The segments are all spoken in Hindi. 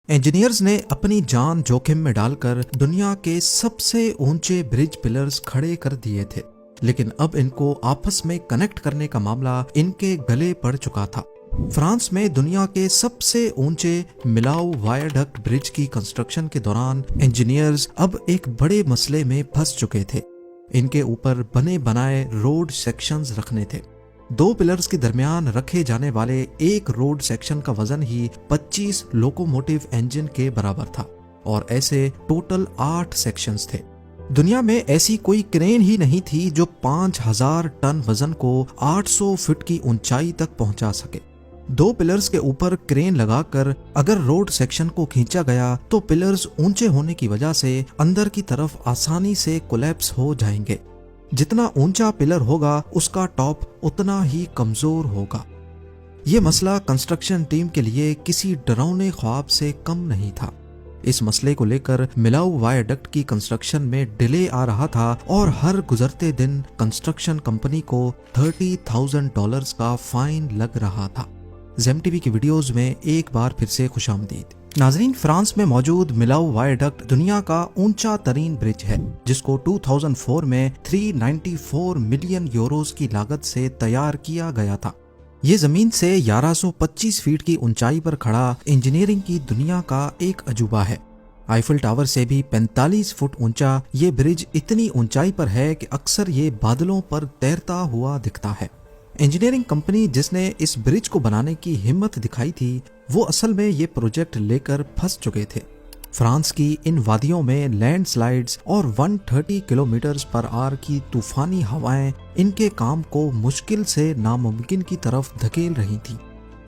इंजीनियर्स ने अपनी जान जोखिम में डालकर दुनिया के सबसे ऊंचे ब्रिज पिलर्स खड़े कर दिए थे, लेकिन अब इनको आपस में कनेक्ट करने का मामला इनके गले पड़ चुका था। फ्रांस में दुनिया के सबसे ऊंचे मिलाऊ वायडक्ट ब्रिज की कंस्ट्रक्शन के दौरान इंजीनियर्स अब एक बड़े मसले में फंस चुके थे। इनके ऊपर बने बनाए रोड सेक्शंस रखने थे। दो पिलर्स के दरमियान रखे जाने वाले एक रोड सेक्शन का वजन ही 25 लोकोमोटिव इंजन के बराबर था और ऐसे टोटल 8 सेक्शंस थे। दुनिया में ऐसी कोई क्रेन ही नहीं थी जो 5000 टन वजन को 800 फीट की ऊंचाई तक पहुंचा सके। दो पिलर्स के ऊपर क्रेन लगाकर अगर रोड सेक्शन को खींचा गया तो पिलर्स ऊंचे होने की वजह से अंदर की तरफ आसानी से कोलैप्स हो जाएंगे। जितना ऊंचा पिलर होगा उसका टॉप उतना ही कमजोर होगा। ये मसला कंस्ट्रक्शन टीम के लिए किसी डरावने ख्वाब से कम नहीं था। इस मसले को लेकर मिलाऊ वायडक्ट की कंस्ट्रक्शन में डिले आ रहा था और हर गुजरते दिन कंस्ट्रक्शन कंपनी को $30,000 का फाइन लग रहा था। ज़ेम टीवी की वीडियोस में एक बार फिर से खुशामदीद। नाजरीन, फ्रांस में मौजूद मिलाऊ वायडक्ट दुनिया का ऊंचा तरीन ब्रिज है, जिसको 2004 में 394 मिलियन यूरोस की लागत से तैयार किया गया था। ये जमीन से 1125 फीट की ऊंचाई पर खड़ा इंजीनियरिंग की दुनिया का एक अजूबा है। आईफिल टावर से भी 45 फुट ऊंचा ये ब्रिज इतनी ऊंचाई पर है कि अक्सर ये बादलों पर तैरता हुआ दिखता है। इंजीनियरिंग कंपनी जिसने इस ब्रिज को बनाने की हिम्मत दिखाई थी, वो असल में ये प्रोजेक्ट लेकर फंस चुके थे। फ्रांस की इन वादियों में लैंडस्लाइड्स और 130 किलोमीटर पर आवर की तूफानी हवाएं इनके काम को मुश्किल से नामुमकिन की तरफ धकेल रही थी।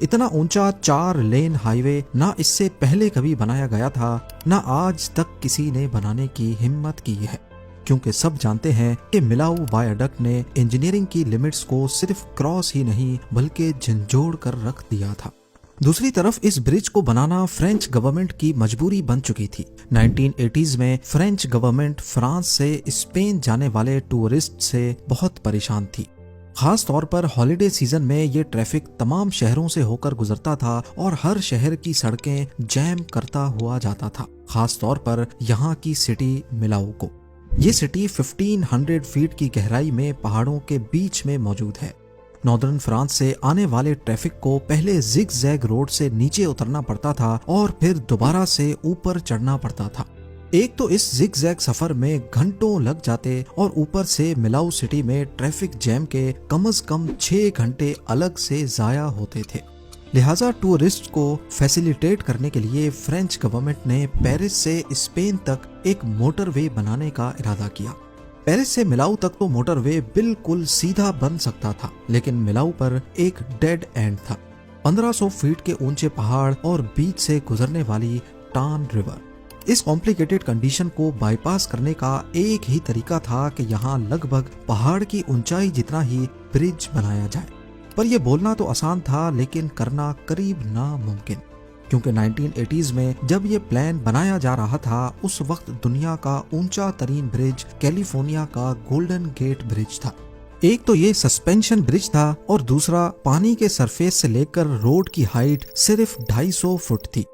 इतना ऊंचा 4 लेन हाईवे ना इससे पहले कभी बनाया गया था, ना आज तक किसी ने बनाने की हिम्मत की है, क्योंकि सब जानते हैं कि मिलाऊ वायडक्ट ने इंजीनियरिंग की लिमिट्स को सिर्फ क्रॉस ही नहीं बल्कि झंझोड़ कर रख दिया था। दूसरी तरफ इस ब्रिज को बनाना फ्रेंच गवर्नमेंट की मजबूरी बन चुकी थी। 1980s में फ्रेंच गवर्नमेंट फ्रांस से स्पेन जाने वाले टूरिस्ट से बहुत परेशान थी। खास तौर पर हॉलिडे सीजन में ये ट्रैफिक तमाम शहरों से होकर गुजरता था और हर शहर की सड़कें जैम करता हुआ जाता था, खास तौर पर यहाँ की सिटी मिलाऊ को। ये सिटी 1500 फीट की गहराई में पहाड़ों के बीच में मौजूद है। नॉर्दर्न फ्रांस से आने वाले ट्रैफिक को पहले जिग जैग रोड से नीचे उतरना पड़ता था और फिर दोबारा से ऊपर चढ़ना पड़ता था। एक तो इस जिग जैग सफर में घंटों लग जाते और ऊपर से मिलाऊ सिटी में ट्रैफिक जैम के कम से कम 6 घंटे अलग से जाया होते थे। लिहाजा टूरिस्ट को फैसिलिटेट करने के लिए फ्रेंच गवर्नमेंट ने पेरिस से स्पेन तक एक मोटरवे बनाने का इरादा किया। पेरिस से मिलाऊ तक तो मोटरवे बिल्कुल सीधा बन सकता था, लेकिन मिलाऊ पर एक डेड एंड था। 1500 फीट के ऊंचे पहाड़ और बीच से गुजरने वाली टान रिवर। इस कॉम्प्लिकेटेड कंडीशन को बाईपास करने का एक ही तरीका था कि यहाँ लगभग पहाड़ की ऊंचाई जितना ही ब्रिज बनाया जाए। पर यह बोलना तो आसान था, लेकिन करना करीब नामुमकिन, क्योंकि 1980s में जब ये प्लान बनाया जा रहा था, उस वक्त दुनिया का ऊंचा तरीन ब्रिज कैलिफोर्निया का गोल्डन गेट ब्रिज था। एक तो ये सस्पेंशन ब्रिज था और दूसरा पानी के सरफेस से लेकर रोड की हाइट सिर्फ 250 फुट थी,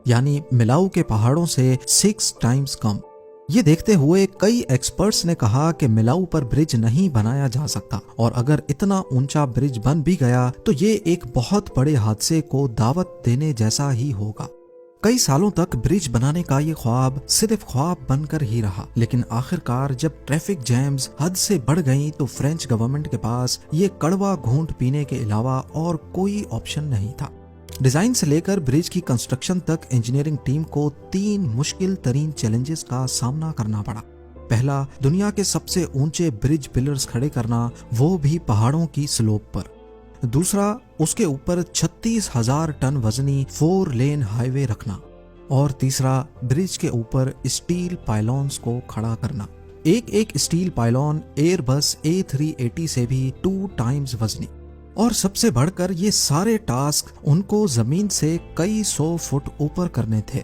यानी मिलाऊ के पहाड़ों से 6 टाइम्स कम। ये देखते हुए कई एक्सपर्ट्स ने कहा कि मिलाऊ पर ब्रिज नहीं बनाया जा सकता, और अगर इतना ऊंचा ब्रिज बन भी गया तो ये एक बहुत बड़े हादसे को दावत देने जैसा ही होगा। कई सालों तक ब्रिज बनाने का ये ख्वाब सिर्फ ख्वाब बनकर ही रहा, लेकिन आखिरकार जब ट्रैफिक जैम्स हद से बढ़ गईं तो फ्रेंच गवर्नमेंट के पास ये कड़वा घूंट पीने के अलावा और कोई ऑप्शन नहीं था। डिजाइन से लेकर ब्रिज की कंस्ट्रक्शन तक इंजीनियरिंग टीम को 3 मुश्किल तरीन चैलेंजेस का सामना करना पड़ा। पहला, दुनिया के सबसे ऊंचे ब्रिज पिलर्स खड़े करना, वो भी पहाड़ों की स्लोप पर। दूसरा, उसके ऊपर 36,000 टन वजनी 4 लेन हाईवे रखना। और तीसरा, ब्रिज के ऊपर स्टील पाइलॉन्स को खड़ा करना। एक स्टील पाइलॉन एयरबस A380 से भी 2 टाइम्स वजनी। और सबसे बढ़कर ये सारे टास्क उनको जमीन से कई 100 फुट ऊपर करने थे।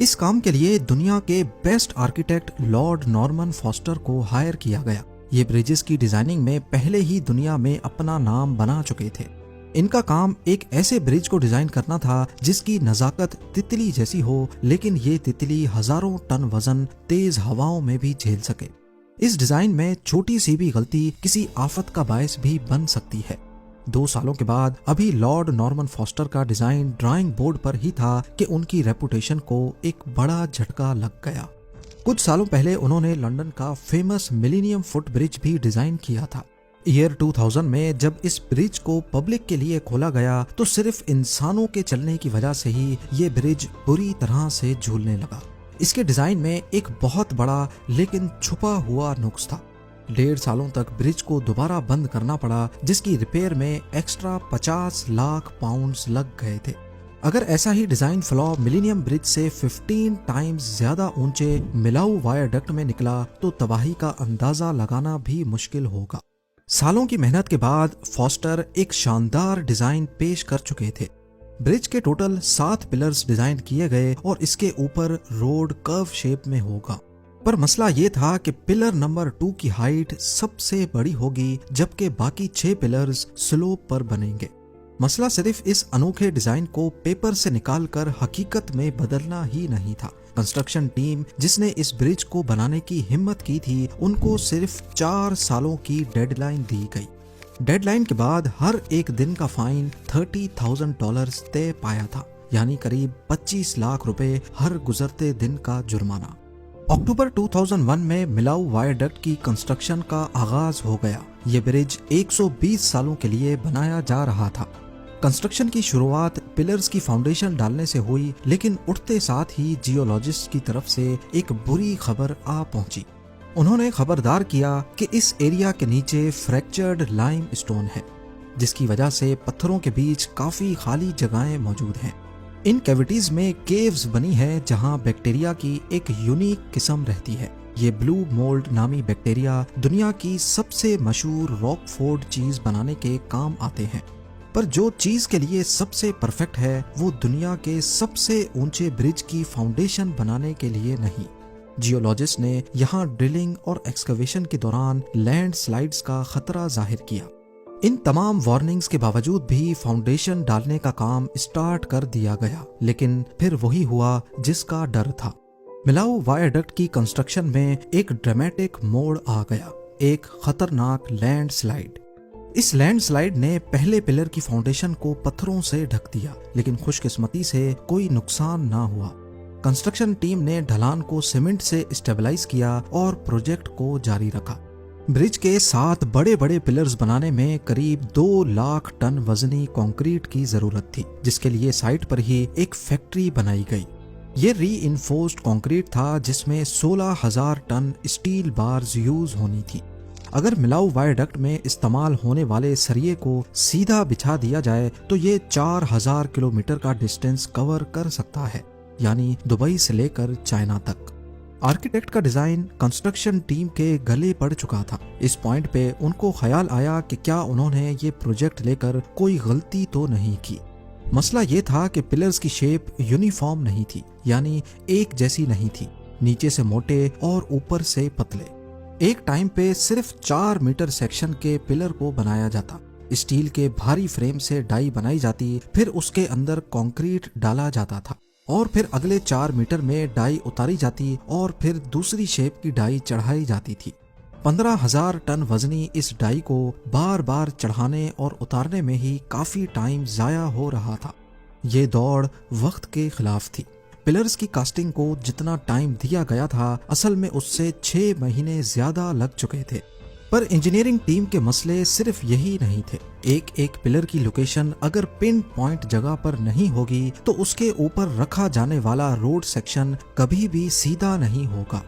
इस काम के लिए दुनिया के best architect Lord Norman foster को हायर किया गया। ये ब्रिजेस की डिजाइनिंग में पहले ही दुनिया में अपना नाम बना चुके थे। इनका काम एक ऐसे ब्रिज को डिजाइन करना था जिसकी नजाकत तितली जैसी हो, लेकिन ये तितली हजारों टन वजन तेज हवाओं में भी झेल सके। इस डिजाइन में छोटी सी भी गलती किसी आफत का बायस भी बन सकती है। 2 सालों के बाद अभी लॉर्ड नॉर्मन फॉस्टर का डिजाइन ड्राइंग बोर्ड पर ही था कि उनकी रेपुटेशन को एक बड़ा झटका लग गया। कुछ सालों पहले उन्होंने लंदन का फेमस मिलेनियम फुट ब्रिज भी डिजाइन किया था। ईयर 2000 में जब इस ब्रिज को पब्लिक के लिए खोला गया तो सिर्फ इंसानों के चलने की वजह से ही ये ब्रिज बुरी तरह से झूलने लगा। इसके डिजाइन में एक बहुत बड़ा लेकिन छुपा हुआ नुक्स था। 1.5 सालों तक ब्रिज को दोबारा बंद करना पड़ा, जिसकी रिपेयर में एक्स्ट्रा 50 लाख पाउंड्स लग गए थे। अगर ऐसा ही डिजाइन फ्लॉ मिलेनियम ब्रिज से 15 टाइम्स ज्यादा ऊंचे मिलाऊ वायरडक्ट में निकला तो तबाही का अंदाजा लगाना भी मुश्किल होगा। सालों की मेहनत के बाद फॉस्टर एक शानदार डिजाइन पेश कर चुके थे। ब्रिज के टोटल 7 पिलर्स डिजाइन किए गए और इसके ऊपर रोड कर्व शेप में होगा। पर मसला ये था कि पिलर नंबर 2 की हाइट सबसे बड़ी होगी, जबकि बाकी 6 पिलर्स स्लोप पर बनेंगे। मसला सिर्फ इस अनोखे डिजाइन को पेपर से निकालकर हकीकत में बदलना ही नहीं था। कंस्ट्रक्शन टीम जिसने इस ब्रिज को बनाने की हिम्मत की थी, उनको सिर्फ 4 सालों की डेडलाइन दी गई। डेडलाइन के बाद हर एक दिन का फाइन $30,000 तय पाया था, यानी करीब 25 लाख रुपए हर गुजरते दिन का जुर्माना। अक्टूबर 2001 में मिलाऊ वायरडक्ट की कंस्ट्रक्शन का आगाज हो गया। ये ब्रिज 120 सालों के लिए बनाया जा रहा था। कंस्ट्रक्शन की शुरुआत पिलर्स की फाउंडेशन डालने से हुई, लेकिन उठते साथ ही जियोलॉजिस्ट की तरफ से एक बुरी खबर आ पहुंची। उन्होंने खबरदार किया कि इस एरिया के नीचे फ्रैक्चर्ड लाइम स्टोन है, जिसकी वजह से पत्थरों के बीच काफी खाली जगहें मौजूद हैं। इन कैविटीज में केव्स बनी है जहां बैक्टीरिया की एक यूनिक किस्म रहती है। ये ब्लू मोल्ड नामी बैक्टीरिया दुनिया की सबसे मशहूर रॉकफोर्ड चीज बनाने के काम आते हैं। पर जो चीज के लिए सबसे परफेक्ट है वो दुनिया के सबसे ऊंचे ब्रिज की फाउंडेशन बनाने के लिए नहीं। जियोलॉजिस्ट ने यहाँ ड्रिलिंग और एक्सकवेशन के दौरान लैंडस्लाइड्स का खतरा जाहिर किया। इन तमाम वार्निंग्स के बावजूद भी फाउंडेशन डालने का काम स्टार्ट कर दिया गया, लेकिन फिर वही हुआ जिसका डर था। मिलाऊ वायरडक्ट की कंस्ट्रक्शन में एक ड्रामेटिक मोड़ आ गया, एक खतरनाक लैंडस्लाइड। इस लैंडस्लाइड ने पहले पिलर की फाउंडेशन को पत्थरों से ढक दिया, लेकिन खुशकिस्मती से कोई नुकसान ना हुआ। कंस्ट्रक्शन टीम ने ढलान को सीमेंट से स्टेबलाइज किया और प्रोजेक्ट को जारी रखा। ब्रिज के 7 बड़े बड़े पिलर्स बनाने में करीब 2 लाख टन वजनी कंक्रीट की जरूरत थी, जिसके लिए साइट पर ही एक फैक्ट्री बनाई गई। ये रीइंफोर्स्ड कंक्रीट था जिसमें 16,000 टन स्टील बार्स यूज होनी थी। अगर मिलाऊ वायरडक्ट में इस्तेमाल होने वाले सरिये को सीधा बिछा दिया जाए तो ये 4,000 किलोमीटर का डिस्टेंस कवर कर सकता है, यानी दुबई से लेकर चाइना तक। आर्किटेक्ट का डिजाइन कंस्ट्रक्शन टीम के गले पड़ चुका था। इस पॉइंट पे उनको ख्याल आया कि क्या उन्होंने ये प्रोजेक्ट लेकर कोई गलती तो नहीं की। मसला ये था कि पिलर्स की शेप यूनिफॉर्म नहीं थी, यानी एक जैसी नहीं थी, नीचे से मोटे और ऊपर से पतले। एक टाइम पे सिर्फ 4 मीटर सेक्शन के पिलर को बनाया जाता। स्टील के भारी फ्रेम से डाई बनाई जाती, फिर उसके अंदर कंक्रीट डाला जाता था और फिर अगले 4 मीटर में डाई उतारी जाती और फिर दूसरी शेप की डाई चढ़ाई जाती थी। 15,000 टन वजनी इस डाई को बार बार चढ़ाने और उतारने में ही काफी टाइम जाया हो रहा था। ये दौड़ वक्त के खिलाफ थी। पिलर्स की कास्टिंग को जितना टाइम दिया गया था, असल में उससे 6 महीने ज्यादा लग चुके थे। पर इंजीनियरिंग टीम के मसले सिर्फ यही नहीं थे। एक एक पिलर की लोकेशन अगर पिन पॉइंट जगह पर नहीं होगी तो उसके ऊपर रखा जाने वाला रोड सेक्शन कभी भी सीधा नहीं होगा।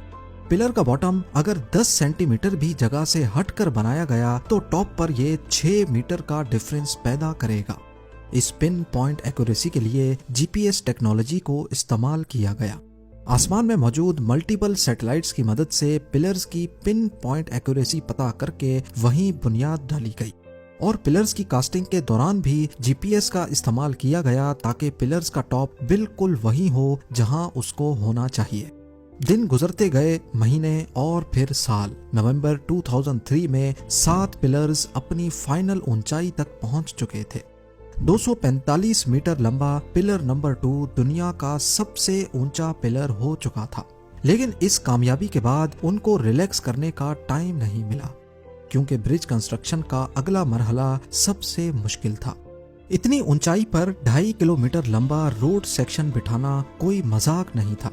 पिलर का बॉटम अगर 10 सेंटीमीटर भी जगह से हटकर बनाया गया तो टॉप पर ये 6 मीटर का डिफरेंस पैदा करेगा। इस पिन पॉइंट एक्यूरेसी के लिए जीपीएस टेक्नोलॉजी को इस्तेमाल किया गया। आसमान में मौजूद मल्टीपल सैटेलाइट्स की मदद से पिलर्स की पिन पॉइंट एक्यूरेसी पता करके वहीं बुनियाद डाली गई और पिलर्स की कास्टिंग के दौरान भी जीपीएस का इस्तेमाल किया गया ताकि पिलर्स का टॉप बिल्कुल वही हो जहां उसको होना चाहिए। दिन गुजरते गए, महीने और फिर साल। नवंबर 2003 में 7 पिलर्स अपनी फाइनल ऊंचाई तक पहुंच चुके थे। 245 मीटर लंबा पिलर नंबर 2 दुनिया का सबसे ऊंचा पिलर हो चुका था। लेकिन इस कामयाबी के बाद उनको रिलैक्स करने का टाइम नहीं मिला, क्योंकि ब्रिज कंस्ट्रक्शन का अगला मरहला सबसे मुश्किल था। इतनी ऊंचाई पर 2.5 किलोमीटर लंबा रोड सेक्शन बिठाना कोई मजाक नहीं था।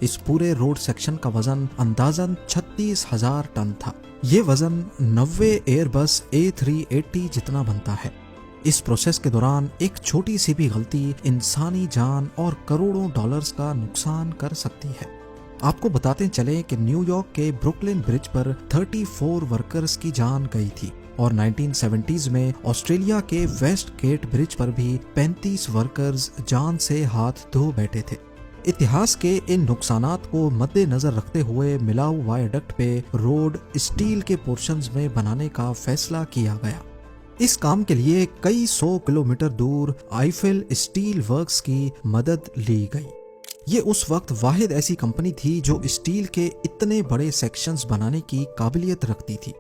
इस पूरे रोड सेक्शन का वजन अंदाजन 36,000 टन था। ये वजन 90 एयरबस A380 जितना बनता है। इस प्रोसेस के दौरान एक छोटी सी भी गलती इंसानी जान और करोड़ों डॉलर्स का नुकसान कर सकती है। आपको बताते चलें कि न्यूयॉर्क के ब्रुकलिन ब्रिज पर 34 वर्कर्स की जान गई थी और 1970s में ऑस्ट्रेलिया के वेस्ट गेट ब्रिज पर भी 35 वर्कर्स जान से हाथ धो बैठे थे। इतिहास के इन नुकसानात को मद्देनजर रखते हुए मिलाऊ वायडक्ट पे रोड स्टील के पोर्शंस में बनाने का फैसला किया गया। इस काम के लिए कई 100 किलोमीटर दूर आईफिल स्टील वर्क्स की मदद ली गई। ये उस वक्त वाहिद ऐसी कंपनी थी जो स्टील के इतने बड़े सेक्शंस बनाने की काबिलियत रखती थी।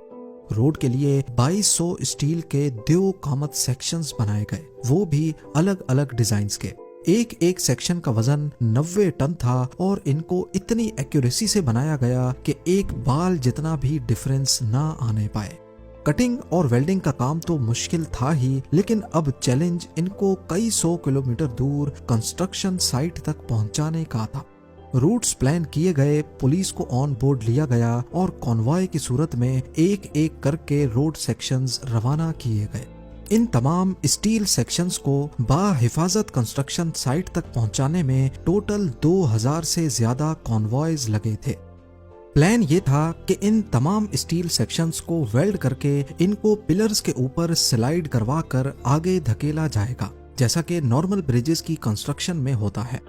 रोड के लिए 2200 स्टील के 2 कामत सेक्शंस बनाए गए, वो भी अलग अलग डिजाइन्स के। एक एक सेक्शन का वजन 90 टन था और इनको इतनी एक्यूरेसी से बनाया गया कि एक बाल जितना भी डिफरेंस ना आने पाए। कटिंग और वेल्डिंग का काम तो मुश्किल था ही, लेकिन अब चैलेंज इनको कई 100 किलोमीटर दूर कंस्ट्रक्शन साइट तक पहुंचाने का था। रूट्स प्लान किए गए, पुलिस को ऑन बोर्ड लिया गया और कॉन्वॉय की सूरत में एक एक करके रोड सेक्शंस रवाना किए गए। इन तमाम स्टील सेक्शंस को बाहिफाजत कंस्ट्रक्शन साइट तक पहुंचाने में टोटल 2000 से ज्यादा कॉन्वॉयज लगे थे। प्लान ये था कि इन तमाम स्टील सेक्शंस को वेल्ड करके इनको पिलर्स के ऊपर स्लाइड करवा कर आगे धकेला जाएगा, जैसा कि नॉर्मल ब्रिजेस की कंस्ट्रक्शन में होता है।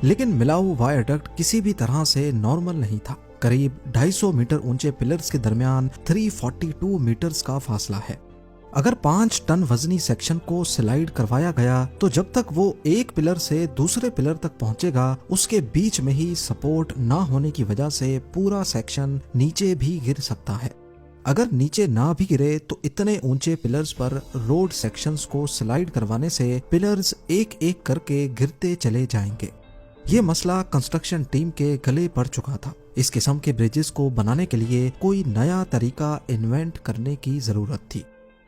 लेकिन मिलाऊ वायडक्ट किसी भी तरह से नॉर्मल नहीं था। करीब 250 मीटर ऊंचे पिलर्स के दरमियान 342 मीटर्स का फासला है। अगर 5 टन वजनी सेक्शन को स्लाइड करवाया गया तो जब तक वो एक पिलर से दूसरे पिलर तक पहुंचेगा, उसके बीच में ही सपोर्ट ना होने की वजह से पूरा सेक्शन नीचे भी गिर सकता है। अगर नीचे ना भी गिरे तो इतने ऊंचे पिलर्स पर रोड सेक्शंस को स्लाइड करवाने से पिलर्स एक एक करके गिरते चले जाएंगे। ये मसला कंस्ट्रक्शन टीम के गले पड़ चुका था। इस किस्म के ब्रिजेस को बनाने के लिए कोई नया तरीका इन्वेंट करने की जरूरत थी।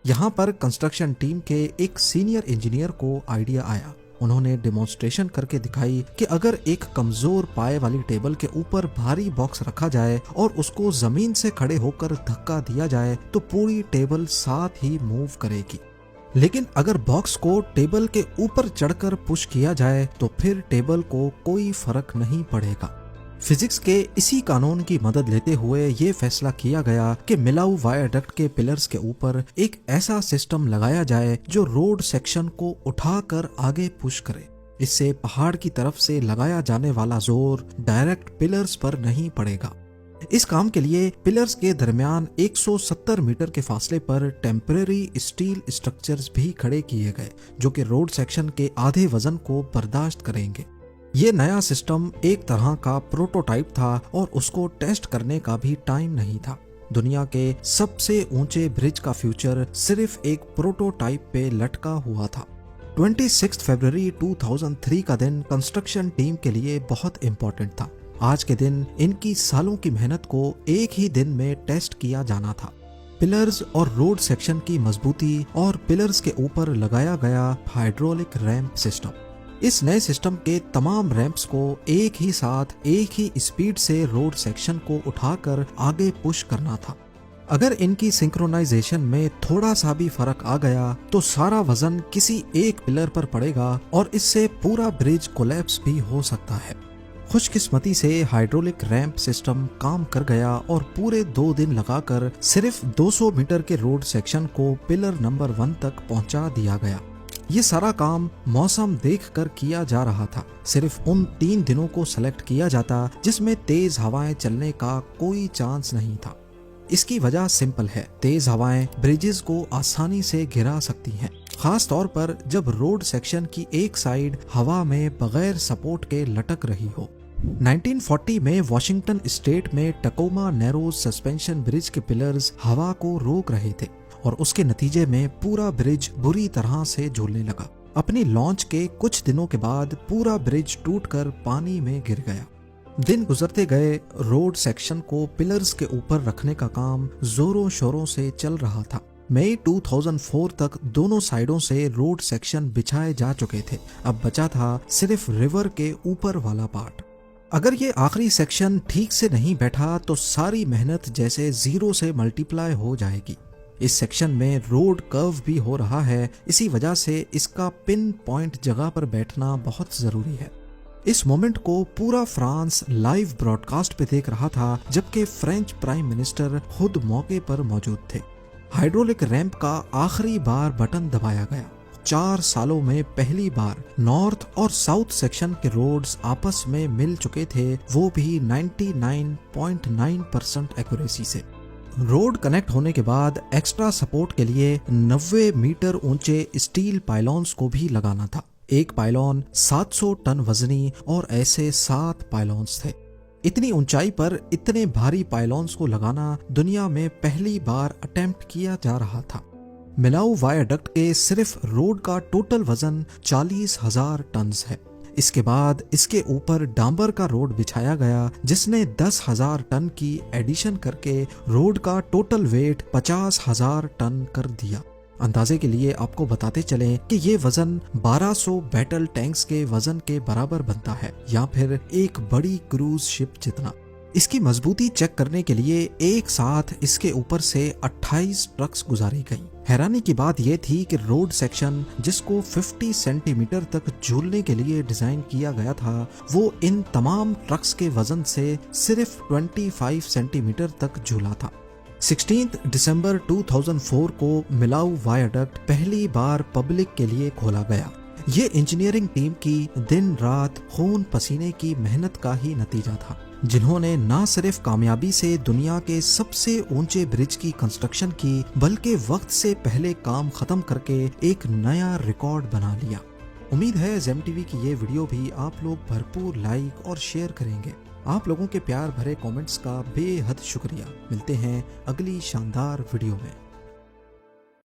यहाँ पर कंस्ट्रक्शन टीम के एक सीनियर इंजीनियर को आइडिया आया। उन्होंने डेमोन्स्ट्रेशन करके दिखाई कि अगर एक कमजोर पाए वाली टेबल के ऊपर भारी बॉक्स रखा जाए और उसको जमीन से खड़े होकर धक्का दिया जाए तो पूरी टेबल साथ ही मूव करेगी। लेकिन अगर बॉक्स को टेबल के ऊपर चढ़कर पुश किया जाए तो फिर टेबल को कोई फर्क नहीं पड़ेगा। फिजिक्स के इसी कानून की मदद लेते हुए ये फैसला किया गया कि मिलाऊ वायडक्ट के पिलर्स के ऊपर एक ऐसा सिस्टम लगाया जाए जो रोड सेक्शन को उठाकर आगे पुश करे। इससे पहाड़ की तरफ से लगाया जाने वाला जोर डायरेक्ट पिलर्स पर नहीं पड़ेगा। इस काम के लिए पिलर्स के दरमियान 170 मीटर के फासले पर टेम्परेरी स्टील स्ट्रक्चर्स भी खड़े किए गए, जो कि रोड सेक्शन के आधे वजन को बर्दाश्त करेंगे। ये नया सिस्टम एक तरह का प्रोटोटाइप था और उसको टेस्ट करने का भी टाइम नहीं था। दुनिया के सबसे ऊंचे ब्रिज का फ्यूचर सिर्फ एक प्रोटोटाइप पे लटका हुआ था। 26 फरवरी 2003 का दिन कंस्ट्रक्शन टीम के लिए बहुत इम्पोर्टेंट था। आज के दिन इनकी सालों की मेहनत को एक ही दिन में टेस्ट किया जाना था। पिलर्स और रोड सेक्शन की मजबूती और पिलर्स के ऊपर लगाया गया हाइड्रोलिक रैंप सिस्टम। इस नए सिस्टम के तमाम रैंप्स को एक ही साथ एक ही स्पीड से रोड सेक्शन को उठाकर आगे पुश करना था। अगर इनकी सिंक्रोनाइजेशन में थोड़ा सा भी फर्क आ गया तो सारा वजन किसी एक पिलर पर पड़ेगा और इससे पूरा ब्रिज कोलैप्स भी हो सकता है। खुशकिस्मती से हाइड्रोलिक रैंप सिस्टम काम कर गया और पूरे 2 दिन लगाकर सिर्फ 200 मीटर के रोड सेक्शन को पिलर नंबर 1 तक पहुंचा दिया गया। ये सारा काम मौसम देखकर किया जा रहा था। सिर्फ उन 3 दिनों को सेलेक्ट किया जाता जिसमें तेज हवाएं चलने का कोई चांस नहीं था। इसकी वजह सिंपल है, तेज हवाएं ब्रिजेस को आसानी से गिरा सकती हैं, खास तौर पर जब रोड सेक्शन की एक साइड हवा में बगैर सपोर्ट के लटक रही हो। 1940 में वॉशिंगटन स्टेट में टकोमा नैरोज सस्पेंशन ब्रिज के पिलर्स हवा को रोक रहे थे और उसके नतीजे में पूरा ब्रिज बुरी तरह से झूलने लगा। अपनी लॉन्च के कुछ दिनों के बाद पूरा ब्रिज टूटकर पानी में गिर गया। दिन गुजरते गए, रोड सेक्शन को पिलर्स के ऊपर रखने का काम जोरों शोरों से चल रहा था। मई 2004 तक दोनों साइडों से रोड सेक्शन बिछाए जा चुके थे। अब बचा था सिर्फ रिवर के ऊपर वाला पार्ट। अगर ये आखिरी सेक्शन ठीक से नहीं बैठा तो सारी मेहनत जैसे जीरो से मल्टीप्लाई हो जाएगी। इस सेक्शन में रोड कर्व भी हो रहा है, इसी वजह से इसका पिन पॉइंट जगह पर बैठना बहुत जरूरी है। इस मोमेंट को पूरा फ्रांस लाइव ब्रॉडकास्ट पे देख रहा था, जबकि फ्रेंच प्राइम मिनिस्टर खुद मौके पर मौजूद थे। हाइड्रोलिक रैंप का आखिरी बार बटन दबाया गया। 4 सालों में पहली बार नॉर्थ और साउथ सेक्शन के रोड्स आपस में मिल चुके थे, वो भी 99.9% एक्यूरेसी से। रोड कनेक्ट होने के बाद एक्स्ट्रा सपोर्ट के लिए 90 मीटर ऊंचे स्टील पाइलॉन्स को भी लगाना था। एक पाइलॉन 700 टन वजनी और ऐसे 7 पाइलॉन्स थे। इतनी ऊंचाई पर इतने भारी पाइलॉन्स को लगाना दुनिया में पहली बार अटेम्प्ट किया जा रहा था। मिलाऊ वायाडक्ट के सिर्फ रोड का टोटल वजन 40,000 टन है। इसके बाद इसके ऊपर डांबर का रोड बिछाया गया, जिसने 10,000 टन की एडिशन करके रोड का टोटल वेट 50,000 टन कर दिया। अंदाजे के लिए आपको बताते चलें कि ये वजन 1200 बैटल टैंक्स के वजन के बराबर बनता है, या फिर एक बड़ी क्रूज शिप जितना। इसकी मजबूती चेक करने के लिए एक साथ इसके ऊपर से 28 ट्रक्स गुजारी गई। हैरानी की बात यह थी कि रोड सेक्शन, जिसको 50 सेंटीमीटर तक झूलने के लिए डिजाइन किया गया था, वो इन तमाम ट्रक्स के वजन से सिर्फ 25 सेंटीमीटर तक झूला था। 16 दिसंबर 2004 को मिलाऊ वायाडक्ट पहली बार पब्लिक के लिए खोला गया। ये इंजीनियरिंग टीम की दिन रात खून पसीने की मेहनत का ही नतीजा था, जिन्होंने न सिर्फ कामयाबी से दुनिया के सबसे ऊंचे ब्रिज की कंस्ट्रक्शन की, बल्कि वक्त से पहले काम खत्म करके एक नया रिकॉर्ड बना लिया। उम्मीद है जेम टीवी की ये वीडियो भी आप लोग भरपूर लाइक और शेयर करेंगे। आप लोगों के प्यार भरे कमेंट्स का बेहद शुक्रिया। मिलते हैं अगली शानदार वीडियो में।